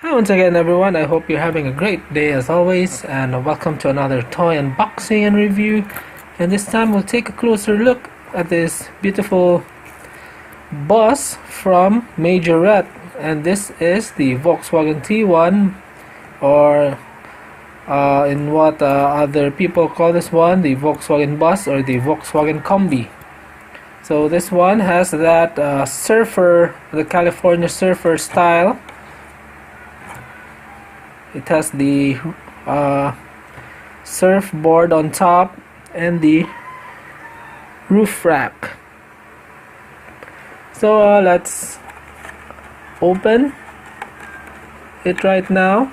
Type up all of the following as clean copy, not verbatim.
Hi once again everyone, I hope you're having a great day as always, and welcome to another toy unboxing and review. And this time we'll take a closer look at this beautiful bus from Majorette, and this is the Volkswagen T1, or in what other people call this one, the Volkswagen bus or the Volkswagen Combi. So this one has that the California surfer style. It has the surfboard on top and the roof rack. So let's open it right now.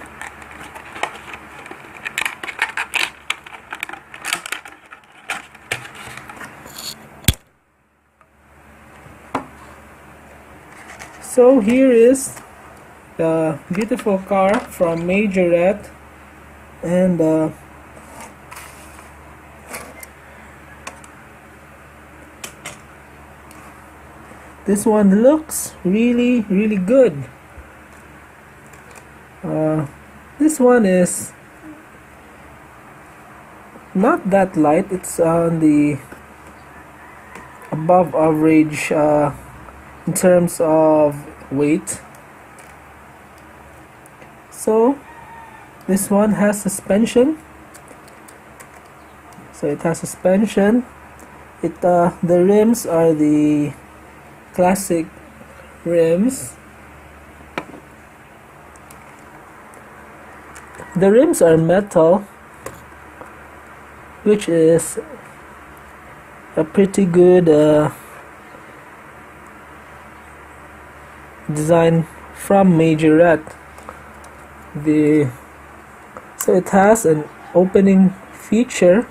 So here is the beautiful car from Majorette, and this one looks really good. This one is not that light, it's on the above average in terms of weight. So this one has suspension. So it has suspension. The rims are the classic rims. The rims are metal, which is a pretty good design from Majorette. So it has an opening feature.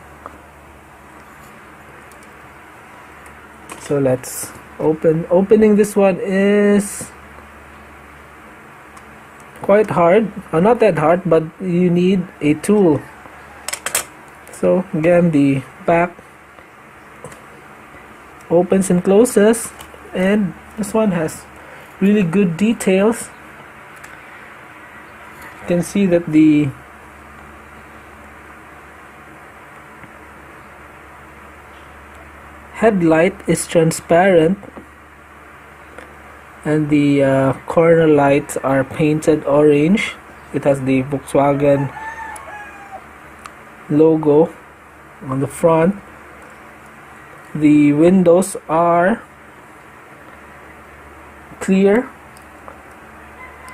So let's opening this one is quite hard, not that hard, but you need a tool. So again, the back opens and closes, and this one has really good details. You can see that the headlight is transparent, and the corner lights are painted orange. It has the Volkswagen logo on the front. The windows are clear,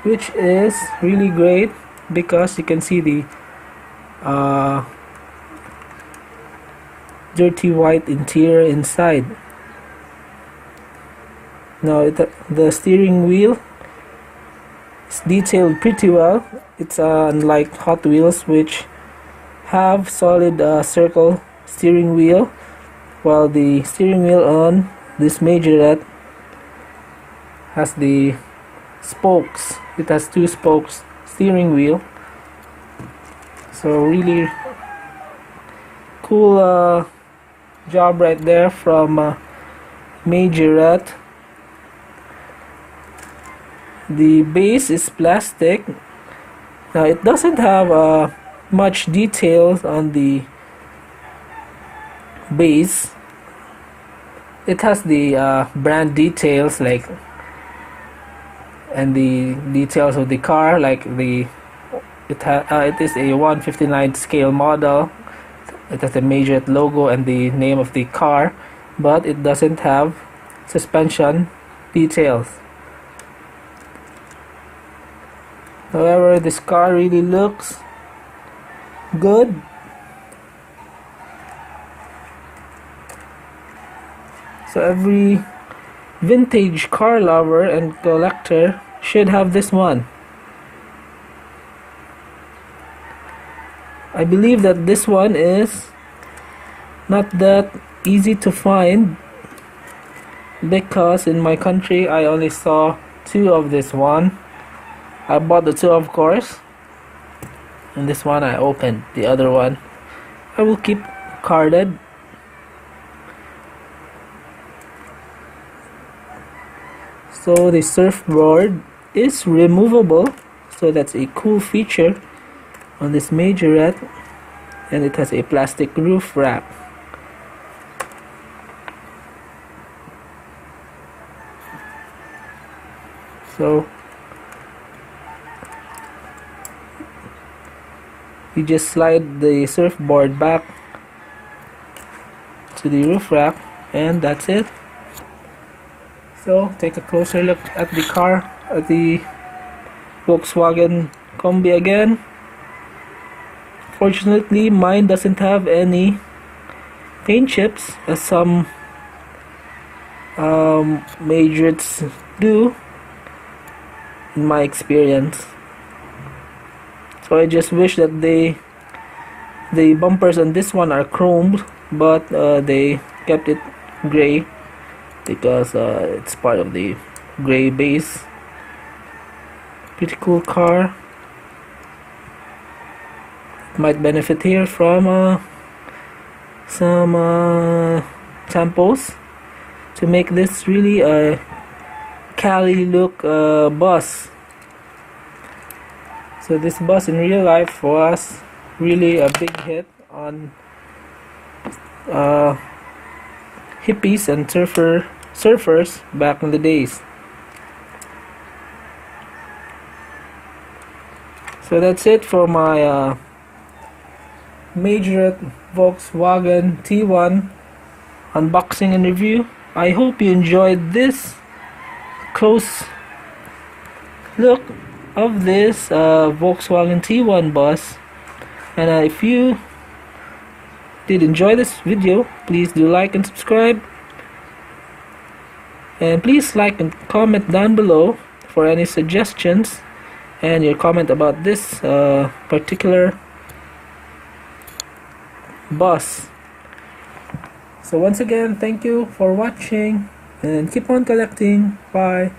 which is really great because you can see the dirty white interior inside. Now the steering wheel is detailed pretty well. It's unlike Hot Wheels, which have solid circle steering wheel, while the steering wheel on this Majorette has the spokes. It has 2 spokes steering wheel. So really cool job right there from Majorette. The base is plastic. Now it doesn't have much details on the base. It has the brand details, like, and the details of the car, like it is a 1/59 scale model. It has the Majorette logo and the name of the car, but it doesn't have suspension details. However, this car really looks good. So every vintage car lover and collector should have this one. I believe that this one is not that easy to find, because in my country I only saw 2 of this one. I bought the 2, of course, and this one I opened. The other one I will keep carded. So the surfboard is removable, So that's a cool feature on this Majorette, and it has a plastic roof rack. So you just slide the surfboard back to the roof rack, and that's it. So take a closer look at the car, at the Volkswagen Combi again. Fortunately, mine doesn't have any paint chips, as some Majorettes do, in my experience. So I just wish that the bumpers on this one are chromed, but they kept it gray because it's part of the gray base. Pretty cool car. Might benefit here from some samples to make this really a Cali look bus. So this bus in real life was really a big hit on hippies and surfers back in the days. So that's it for my Majorette Volkswagen T1 unboxing and review. I hope you enjoyed this close look of this Volkswagen T1 bus, and if you did enjoy this video, please do like and subscribe, and please like and comment down below for any suggestions and your comment about this particular bus. So once again, thank you for watching and keep on collecting. Bye.